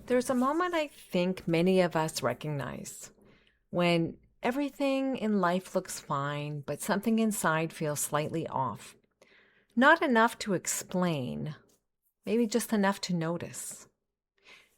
There's a moment I think many of us recognize when everything in life looks fine, but something inside feels slightly off. Not enough to explain, maybe just enough to notice.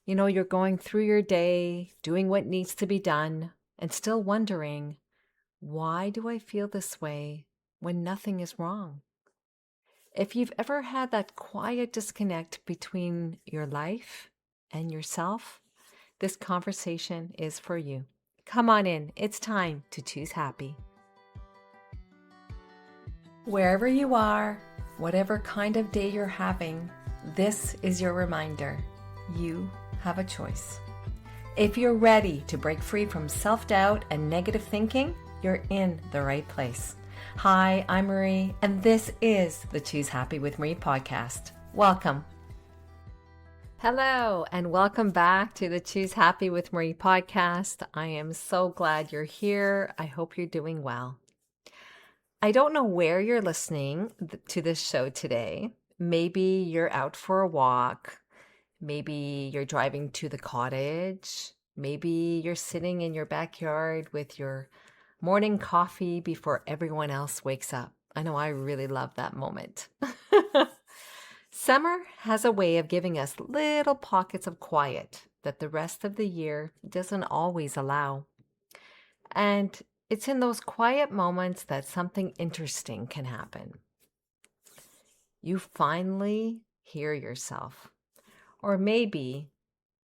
You're going through your day, doing what needs to be done, and still wondering, why do I feel this way when nothing is wrong? If you've ever had that quiet disconnect between your life and yourself, this conversation is for you. Come on in. It's time to choose happy. Wherever you are, whatever kind of day you're having, this is your reminder. You have a choice. If you're ready to break free from self-doubt and negative thinking, you're in the right place. Hi, I'm Marie, and this is the Choose Happy with Marie podcast. Welcome. Hello, and welcome back to the Choose Happy with Marie podcast. I am so glad you're here. I hope you're doing well. I don't know where you're listening to this show today. Maybe you're out for a walk. Maybe you're driving to the cottage. Maybe you're sitting in your backyard with your morning coffee before everyone else wakes up. I know I really love that moment. Summer has a way of giving us little pockets of quiet that the rest of the year doesn't always allow. And it's in those quiet moments that something interesting can happen. You finally hear yourself, or maybe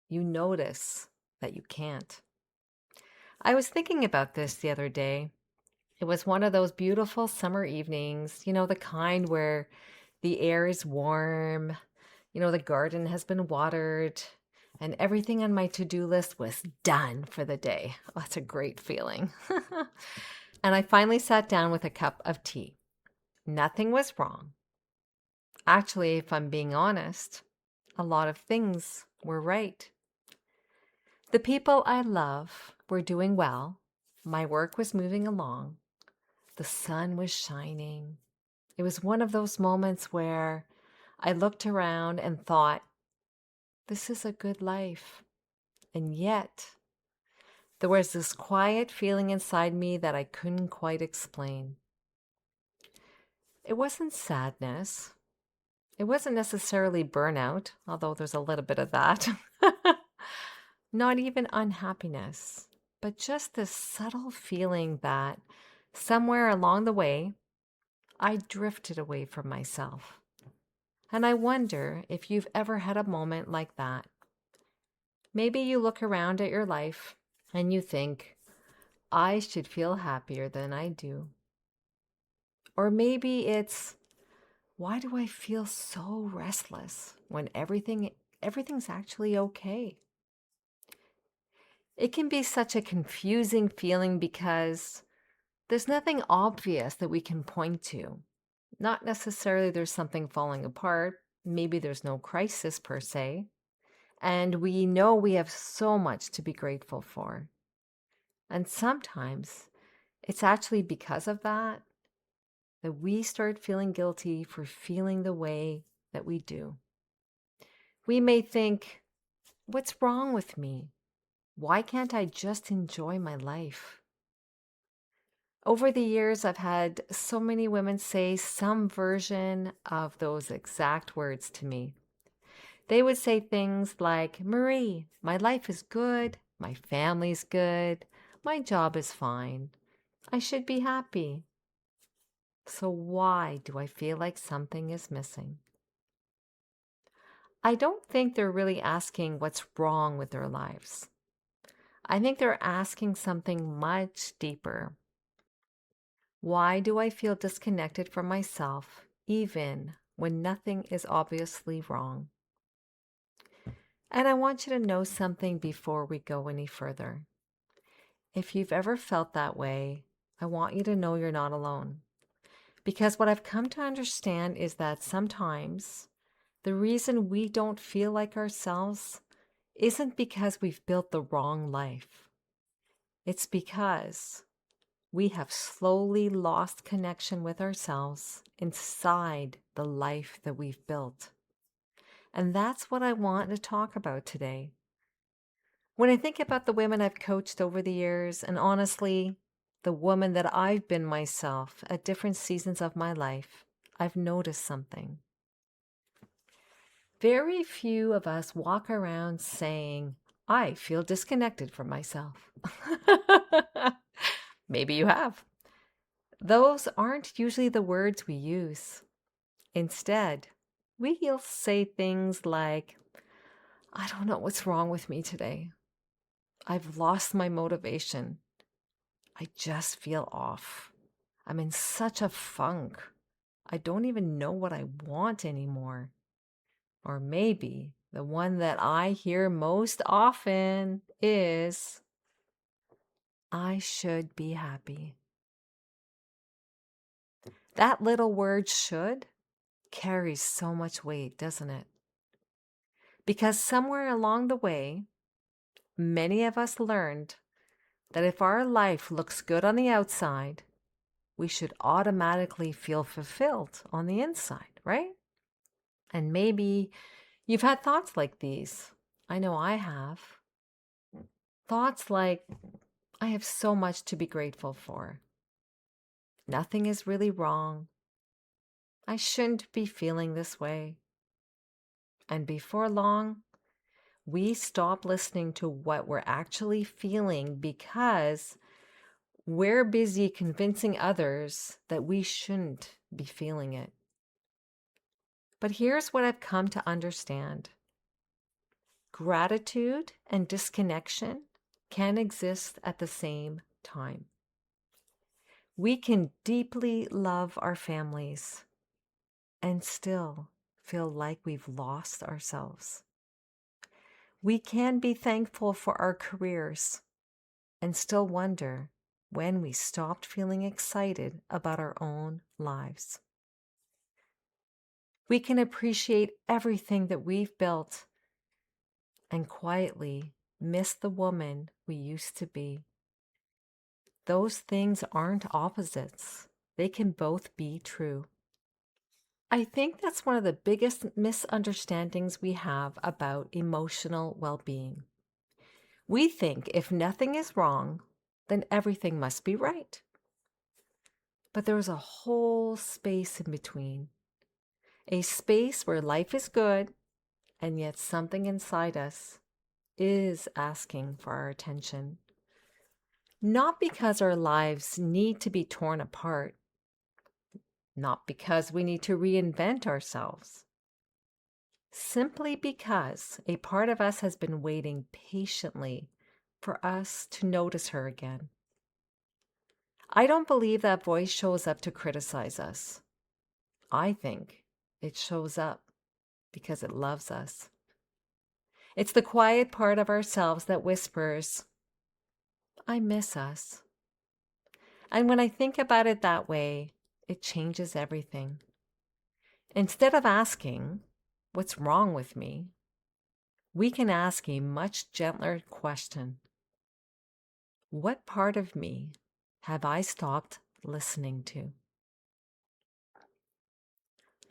you notice that you can't. I was thinking about this the other day. It was one of those beautiful summer evenings, the kind where the air is warm, the garden has been watered, and everything on my to-do list was done for the day. Oh, that's a great feeling. And I finally sat down with a cup of tea. Nothing was wrong. Actually, if I'm being honest, a lot of things were right. The people I love were doing well. My work was moving along. The sun was shining. It was one of those moments where I looked around and thought, this is a good life. And yet, there was this quiet feeling inside me that I couldn't quite explain. It wasn't sadness. It wasn't necessarily burnout, although there's a little bit of that. Not even unhappiness, but just this subtle feeling that somewhere along the way, I drifted away from myself. And I wonder if you've ever had a moment like that. Maybe you look around at your life and you think, I should feel happier than I do. Or maybe it's, why do I feel so restless when everything's actually okay? It can be such a confusing feeling because there's nothing obvious that we can point to. Not necessarily there's something falling apart. Maybe there's no crisis per se. And we know we have so much to be grateful for. And sometimes it's actually because of that we start feeling guilty for feeling the way that we do. We may think, what's wrong with me? Why can't I just enjoy my life? Over the years, I've had so many women say some version of those exact words to me. They would say things like, Marie, my life is good, my family's good, my job is fine. I should be happy. So why do I feel like something is missing? I don't think they're really asking what's wrong with their lives. I think they're asking something much deeper. Why do I feel disconnected from myself even when nothing is obviously wrong? And I want you to know something before we go any further. If you've ever felt that way, I want you to know you're not alone. Because what I've come to understand is that sometimes the reason we don't feel like ourselves isn't because we've built the wrong life. It's because we have slowly lost connection with ourselves inside the life that we've built. And that's what I want to talk about today. When I think about the women I've coached over the years, and honestly, the woman that I've been myself at different seasons of my life, I've noticed something. Very few of us walk around saying, I feel disconnected from myself. Maybe you have. Those aren't usually the words we use. Instead, we'll say things like, I don't know what's wrong with me today. I've lost my motivation. I just feel off. I'm in such a funk. I don't even know what I want anymore. Or maybe the one that I hear most often is, I should be happy. That little word should carries so much weight, doesn't it? Because somewhere along the way, many of us learned that if our life looks good on the outside, we should automatically feel fulfilled on the inside, right? And maybe you've had thoughts like these. I know I have. Thoughts like, I have so much to be grateful for. Nothing is really wrong. I shouldn't be feeling this way. And before long, we stop listening to what we're actually feeling because we're busy convincing others that we shouldn't be feeling it. But here's what I've come to understand. Gratitude and disconnection can exist at the same time. We can deeply love our families and still feel like we've lost ourselves. We can be thankful for our careers and still wonder when we stopped feeling excited about our own lives. We can appreciate everything that we've built and quietly miss the woman we used to be. Those things aren't opposites. They can both be true. I think that's one of the biggest misunderstandings we have about emotional well-being. We think if nothing is wrong, then everything must be right. But there's a whole space in between, a space where life is good, and yet something inside us is asking for our attention. Not because our lives need to be torn apart, not because we need to reinvent ourselves, simply because a part of us has been waiting patiently for us to notice her again. I don't believe that voice shows up to criticize us. I think it shows up because it loves us. It's the quiet part of ourselves that whispers, I miss us. And when I think about it that way, it changes everything. Instead of asking, what's wrong with me? We can ask a much gentler question. What part of me have I stopped listening to?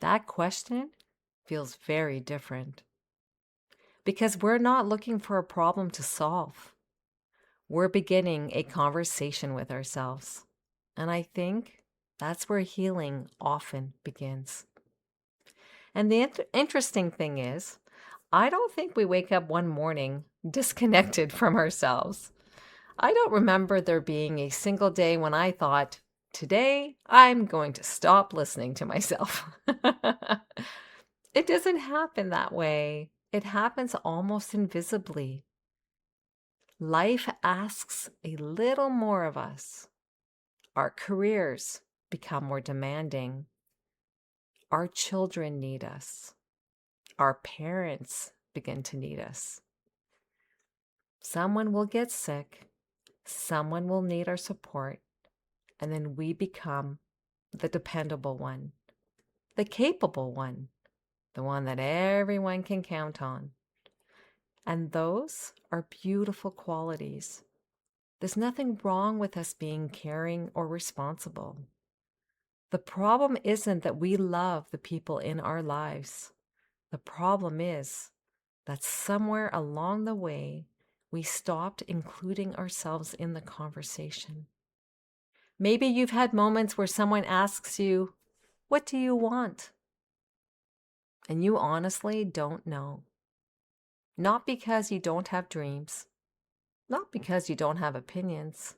That question feels very different because we're not looking for a problem to solve. We're beginning a conversation with ourselves. And I think that's where healing often begins. And the interesting thing is, I don't think we wake up one morning disconnected from ourselves. I don't remember there being a single day when I thought, today I'm going to stop listening to myself. It doesn't happen that way. It happens almost invisibly. Life asks a little more of us. Our careers become more demanding. Our children need us. Our parents begin to need us. Someone will get sick. Someone will need our support. And then we become the dependable one, the capable one, the one that everyone can count on. And those are beautiful qualities. There's nothing wrong with us being caring or responsible. The problem isn't that we love the people in our lives. The problem is that somewhere along the way, We stopped including ourselves in the conversation. Maybe you've had moments where someone asks you, "What do you want?" And you honestly don't know. Not because you don't have dreams, not because you don't have opinions,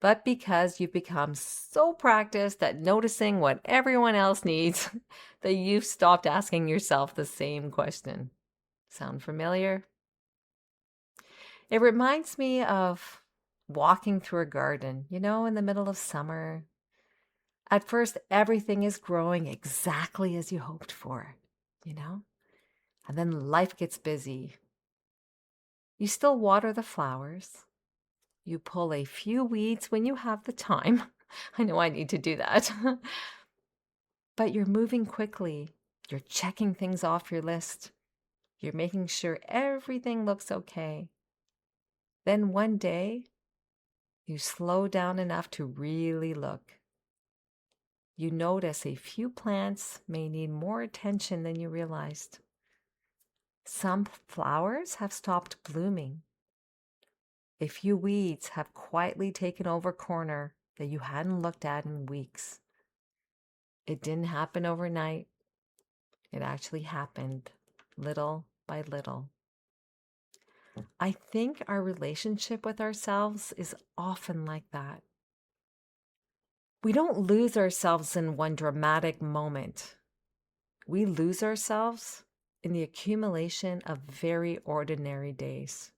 but because you've become so practiced at noticing what everyone else needs that you've stopped asking yourself the same question. Sound familiar? It reminds me of walking through a garden, in the middle of summer. At first, everything is growing exactly as you hoped for, you know? And then life gets busy. You still water the flowers. You pull a few weeds when you have the time. I know I need to do that. But you're moving quickly. You're checking things off your list. You're making sure everything looks okay. Then one day, you slow down enough to really look. You notice a few plants may need more attention than you realized. Some flowers have stopped blooming. A few weeds have quietly taken over a corner that you hadn't looked at in weeks. It didn't happen overnight. It actually happened little by little. I think our relationship with ourselves is often like that. We don't lose ourselves in one dramatic moment. We lose ourselves in the accumulation of very ordinary days.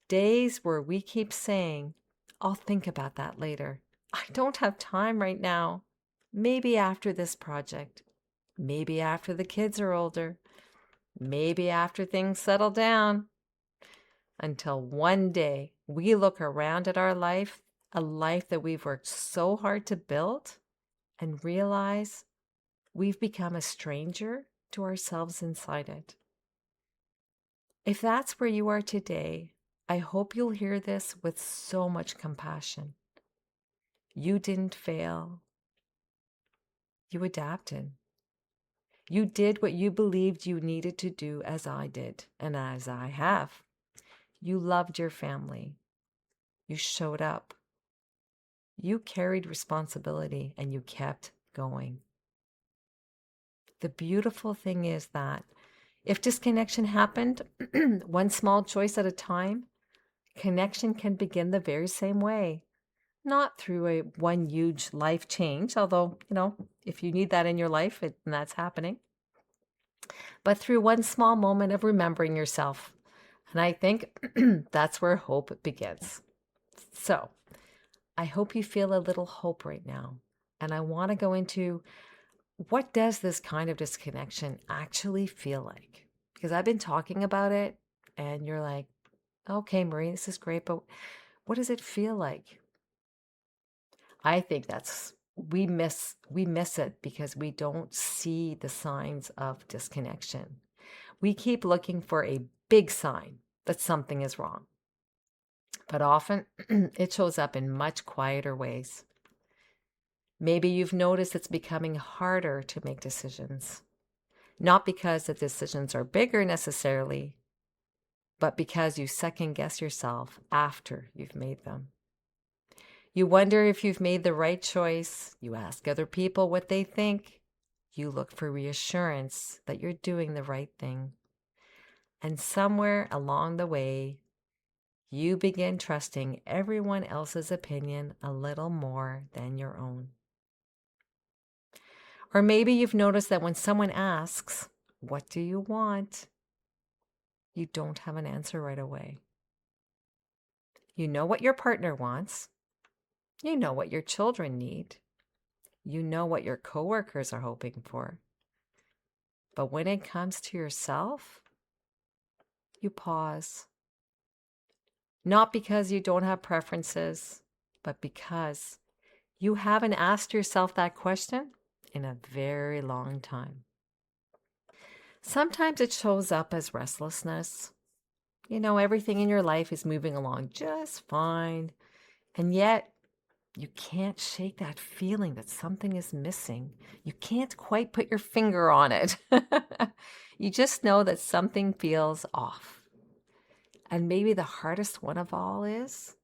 Days where we keep saying, "I'll think about that later. I don't have time right now. Maybe after this project. Maybe after the kids are older. Maybe after things settle down." Until one day we look around at our life, a life that we've worked so hard to build, and realize we've become a stranger to ourselves inside it. If that's where you are today, I hope you'll hear this with so much compassion. You didn't fail. You adapted. You did what you believed you needed to do, as I did, and as I have. You loved your family. You showed up. You carried responsibility and you kept going. The beautiful thing is that if disconnection happened one small choice at a time, connection can begin the very same way. Not through one huge life change, although, if you need that in your life, and that's happening, but through one small moment of remembering yourself. And I think that's where hope begins. So I hope you feel a little hope right now. And I want to go into, what does this kind of disconnection actually feel like? Because I've been talking about it and you're like, "Okay, Marie, this is great, but what does it feel like?" I think we miss it because we don't see the signs of disconnection. We keep looking for a big sign that something is wrong. But often it shows up in much quieter ways. Maybe you've noticed it's becoming harder to make decisions. Not because the decisions are bigger necessarily, but because you second guess yourself after you've made them. You wonder if you've made the right choice. You ask other people what they think. You look for reassurance that you're doing the right thing. And somewhere along the way, you begin trusting everyone else's opinion a little more than your own. Or maybe you've noticed that when someone asks, "What do you want?" you don't have an answer right away. You know what your partner wants. You know what your children need. You know what your coworkers are hoping for. But when it comes to yourself, you pause. Not because you don't have preferences, but because you haven't asked yourself that question in a very long time. Sometimes it shows up as restlessness. Everything in your life is moving along just fine, and yet you can't shake that feeling that something is missing. You can't quite put your finger on it. You just know that something feels off. And maybe the hardest one of all is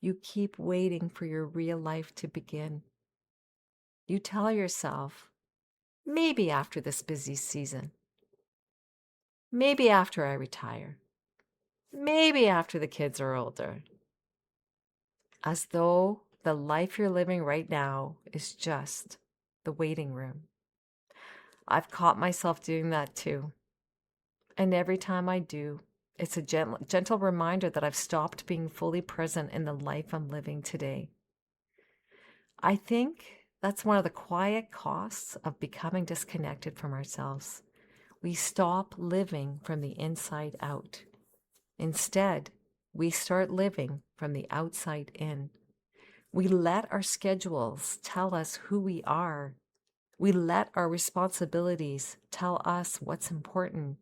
you keep waiting for your real life to begin. You tell yourself, maybe after this busy season, maybe after I retire, maybe after the kids are older, as though the life you're living right now is just the waiting room. I've caught myself doing that too. And every time I do, it's a gentle reminder that I've stopped being fully present in the life I'm living today. I think that's one of the quiet costs of becoming disconnected from ourselves. We stop living from the inside out. Instead, we start living from the outside in. We let our schedules tell us who we are. We let our responsibilities tell us what's important.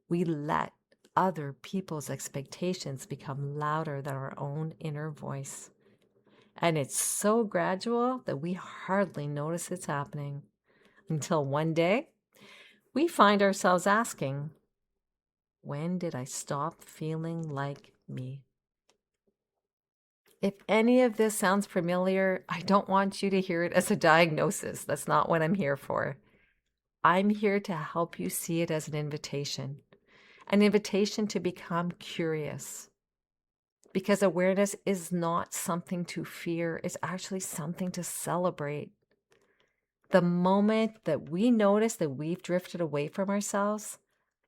We let other people's expectations become louder than our own inner voice. And it's so gradual that we hardly notice it's happening until one day we find ourselves asking, when did I stop feeling like me? If any of this sounds familiar, I don't want you to hear it as a diagnosis. That's not what I'm here for. I'm here to help you see it as an invitation to become curious. Because awareness is not something to fear, it's actually something to celebrate. The moment that we notice that we've drifted away from ourselves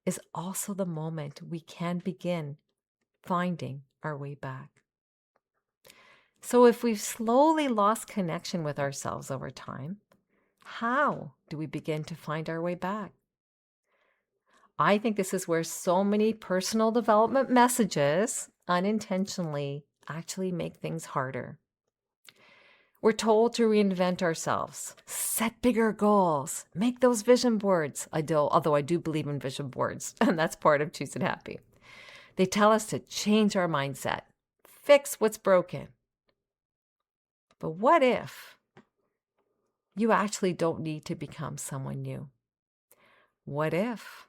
is also the moment we can begin finding our way back. So if we've slowly lost connection with ourselves over time, how do we begin to find our way back? I think this is where so many personal development messages unintentionally actually make things harder. We're told to reinvent ourselves, set bigger goals, make those vision boards. Although I do believe in vision boards, and that's part of Choose It Happy. They tell us to change our mindset, fix what's broken. But what if you actually don't need to become someone new? What if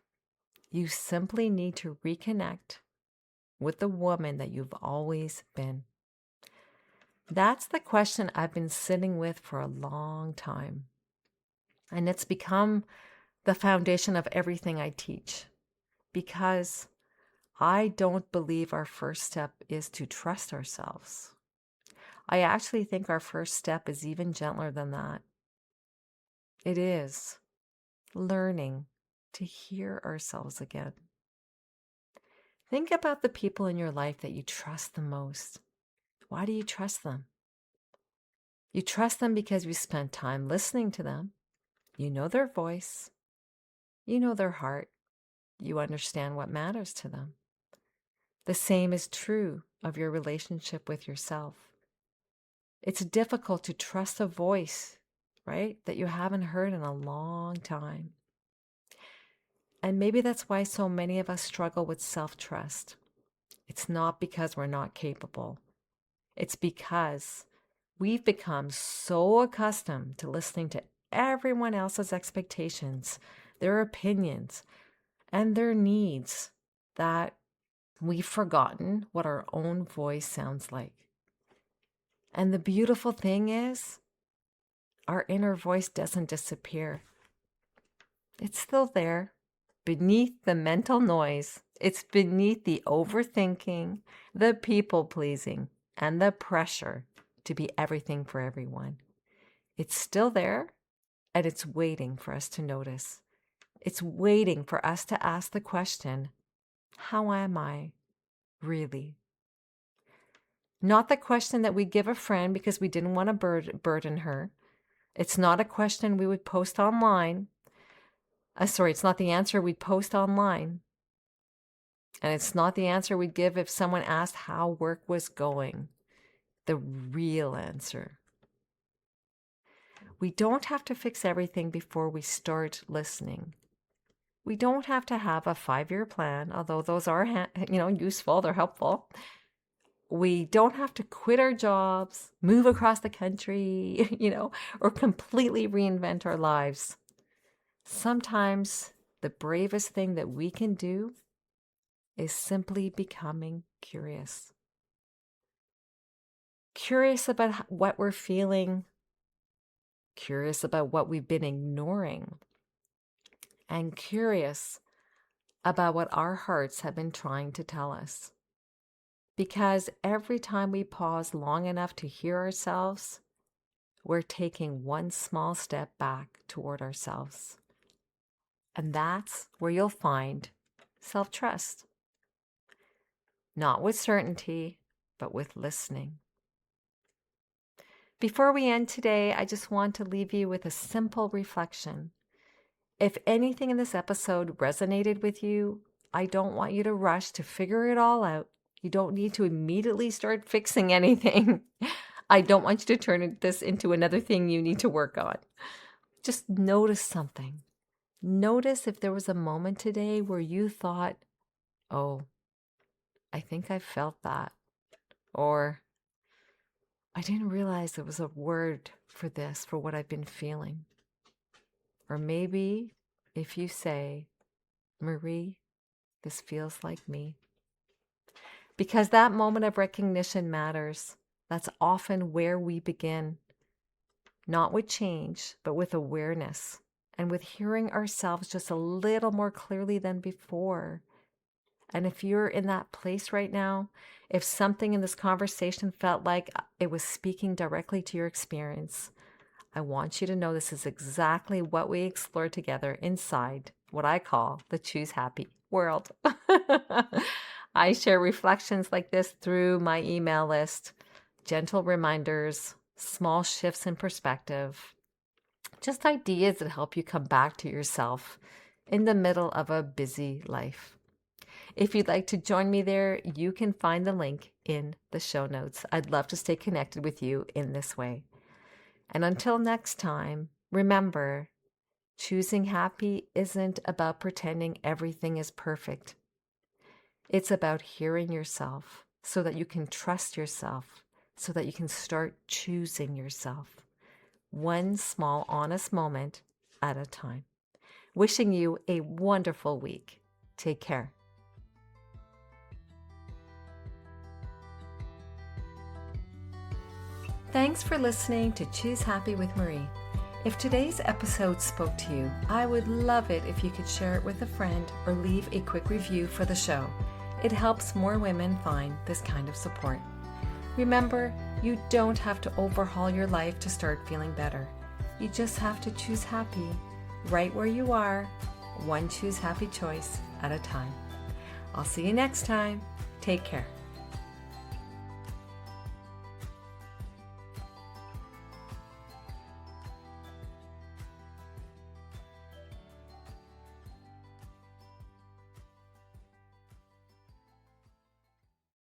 you simply need to reconnect with the woman that you've always been? That's the question I've been sitting with for a long time. And it's become the foundation of everything I teach, because I don't believe our first step is to trust ourselves. I actually think our first step is even gentler than that. It is learning to hear ourselves again. Think about the people in your life that you trust the most. Why do you trust them? You trust them because you spent time listening to them. You know their voice. You know their heart. You understand what matters to them. The same is true of your relationship with yourself. It's difficult to trust a voice, right, that you haven't heard in a long time. And maybe that's why so many of us struggle with self-trust. It's not because we're not capable. It's because we've become so accustomed to listening to everyone else's expectations, their opinions, and their needs that we've forgotten what our own voice sounds like. And the beautiful thing is, our inner voice doesn't disappear. It's still there, beneath the mental noise. It's beneath the overthinking, the people-pleasing, and the pressure to be everything for everyone. It's still there, and it's waiting for us to notice. It's waiting for us to ask the question, how am I really? Not the question that we give a friend because we didn't want to burden her. It's not a question we would post online. It's not the answer we'd post online. And it's not the answer we'd give if someone asked how work was going. The real answer. We don't have to fix everything before we start listening. We don't have to have a 5-year plan, although those are, useful, they're helpful. We don't have to quit our jobs, move across the country, or completely reinvent our lives. Sometimes the bravest thing that we can do is simply becoming curious. Curious about what we're feeling, curious about what we've been ignoring, and curious about what our hearts have been trying to tell us. Because every time we pause long enough to hear ourselves, we're taking one small step back toward ourselves. And that's where you'll find self-trust. Not with certainty, but with listening. Before we end today, I just want to leave you with a simple reflection. If anything in this episode resonated with you, I don't want you to rush to figure it all out. You don't need to immediately start fixing anything. I don't want you to turn this into another thing you need to work on. Just notice something. Notice if there was a moment today where you thought, oh, I think I felt that. Or I didn't realize there was a word for this, for what I've been feeling. Or maybe if you say, Marie, this feels like me. Because that moment of recognition matters. That's often where we begin. Not with change, but with awareness and with hearing ourselves just a little more clearly than before. And if you're in that place right now, if something in this conversation felt like it was speaking directly to your experience, I want you to know this is exactly what we explore together inside what I call the Choose Happy world. I share reflections like this through my email list, gentle reminders, small shifts in perspective, just ideas that help you come back to yourself in the middle of a busy life. If you'd like to join me there, you can find the link in the show notes. I'd love to stay connected with you in this way. And until next time, remember, choosing happy isn't about pretending everything is perfect. It's about hearing yourself so that you can trust yourself, so that you can start choosing yourself. One small, honest moment at a time. Wishing you a wonderful week. Take care. Thanks for listening to Choose Happy with Marie. If today's episode spoke to you, I would love it if you could share it with a friend or leave a quick review for the show. It helps more women find this kind of support. Remember, you don't have to overhaul your life to start feeling better. You just have to choose happy, right where you are, one choose happy choice at a time. I'll see you next time. Take care.